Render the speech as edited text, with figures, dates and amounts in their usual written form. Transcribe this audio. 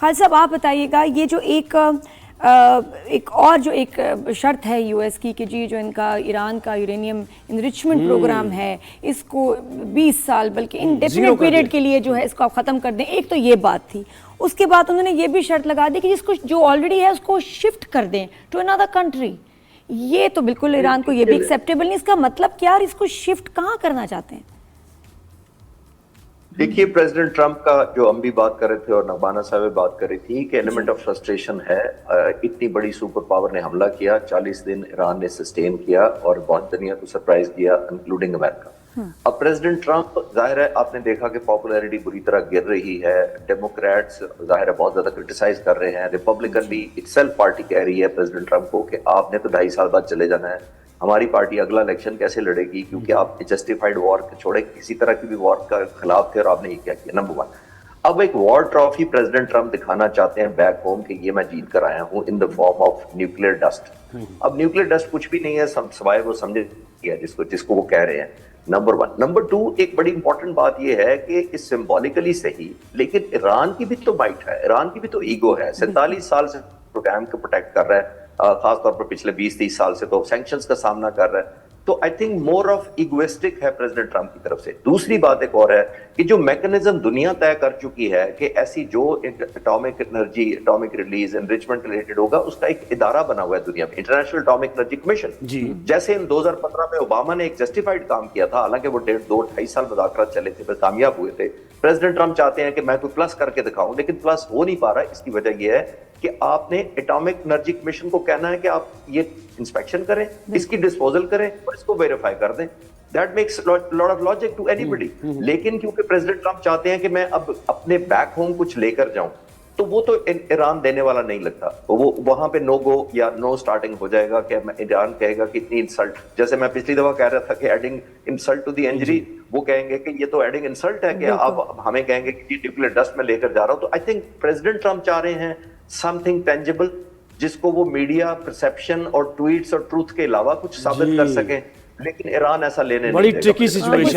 खालिद साहब आप बताइएगा, ये जो एक और जो एक शर्त है यूएस की कि जी जो इनका ईरान का यूरेनियम इनरिचमेंट प्रोग्राम है इसको 20 साल बल्कि इंडेफिनिट पीरियड के लिए जो है इसको आप ख़त्म कर दें। एक तो ये बात थी, उसके बाद उन्होंने ये भी शर्त लगा दी कि जिसको जो ऑलरेडी है उसको शिफ्ट कर दें टू अनदर कंट्री। ये तो बिल्कुल ईरान को ये भी एक्सेप्टेबल नहीं। इसका मतलब क्या, इसको शिफ्ट कहाँ करना चाहते हैं? देखिए, प्रेसिडेंट ट्रंप का जो हम भी बात कर रहे थे और नबाना साहब बात कर रही थी कि एलिमेंट ऑफ फ्रस्ट्रेशन है। इतनी बड़ी सुपर पावर ने हमला किया, 40 दिन ईरान ने सस्टेन किया और बहुत दुनिया को सरप्राइज किया, इंक्लूडिंग अमेरिका। अब प्रेसिडेंट ट्रंप, जाहिर है आपने देखा कि पॉपुलैरिटी बुरी तरह गिर रही है। डेमोक्रेट्स जाहिर है बहुत ज्यादा क्रिटिसाइज कर रहे हैं। रिपब्लिकन भी इटसेल्फ पार्टी कह रही है प्रेसिडेंट ट्रंप को कि आपने तो 2.5 साल बाद चले जाना है, हमारी पार्टी अगला इलेक्शन कैसे लड़ेगी, क्योंकि आप जस्टिफाइड वॉर छोड़े, किसी तरह की भी वॉर का खिलाफ थे और आपने ये क्या किया। नंबर 1, अब एक वॉर ट्रॉफी प्रेसिडेंट ट्रंप दिखाना चाहते हैं बैक होम कि ये मैं जीत कर आया हूं in the form of nuclear dust. अब न्यूक्लियर डस्ट कुछ भी नहीं है सवाए वो समझे किया जिसको वो कह रहे हैं। नंबर 1। नंबर 2, एक बड़ी इंपॉर्टेंट बात यह है कि इस सिंबॉलिकली सही, लेकिन ईरान की भी तो माइट है, ईरान की भी तो ईगो है। 47 साल से प्रोग्राम को प्रोटेक्ट कर रहा है, खासतौर पर पिछले 20-30 साल से तो सैंक्शंस का सामना कर रहा है। तो I think more of egoistic है प्रेसिडेंट ट्रंप की तरफ से। दूसरी बात एक और है कि जो मैकेनिज्म दुनिया तय कर चुकी है कि ऐसी जो atomic energy, atomic release, enrichment related होगा, उसका एक इदारा बना हुआ है दुनिया में, इंटरनेशनल एटॉमिक एनर्जी कमीशन। जैसे इन 2015 में ओबामा ने एक जस्टिफाइड काम किया था, हालांकि वो 2-2.5 साल मुज़ाकरात चले थे, फिर कामयाब हुए थे। प्रेसिडेंट ट्रंप चाहते हैं कि मैं कोई प्लस करके दिखाऊं, लेकिन प्लस हो नहीं पा रहा है। इसकी वजह यह है कि आपने एटॉमिक एनर्जी कमीशन को कहना है कि आप ये इंस्पेक्शन करें, इसकी डिस्पोजल करें और इसको वेरीफाई कर दें। That makes lot of logic to anybody. लेकिन क्योंकि प्रेसिडेंट ट्रंप चाहते हैं कि मैं अब अपने बैक होम कुछ लेकर जाऊं, तो वो तो ईरान देने वाला नहीं लगता। वो वहां पे नो गो या नो स्टार्टिंग हो जाएगा कि ईरान कहेगा कि इतनी इंसल्ट, जैसे मैं पिछली दफा कह रहा था कि adding insult to the injury, वो कहेंगे कि ये तो एडिंग इंसल्ट है कि आप हमें कहेंगे कि न्यूक्लियर डस्ट में लेकर जा रहा हूं। तो आई थिंक प्रेसिडेंट ट्रंप चाह रहे हैं समथिंग टेंजिबल, जिसको वो मीडिया परसेप्शन और ट्वीट्स और ट्रूथ के अलावा कुछ साबित कर सकें, लेकिन ईरान ऐसा लेने बड़ी नहीं ट्रिकी सिचुएशन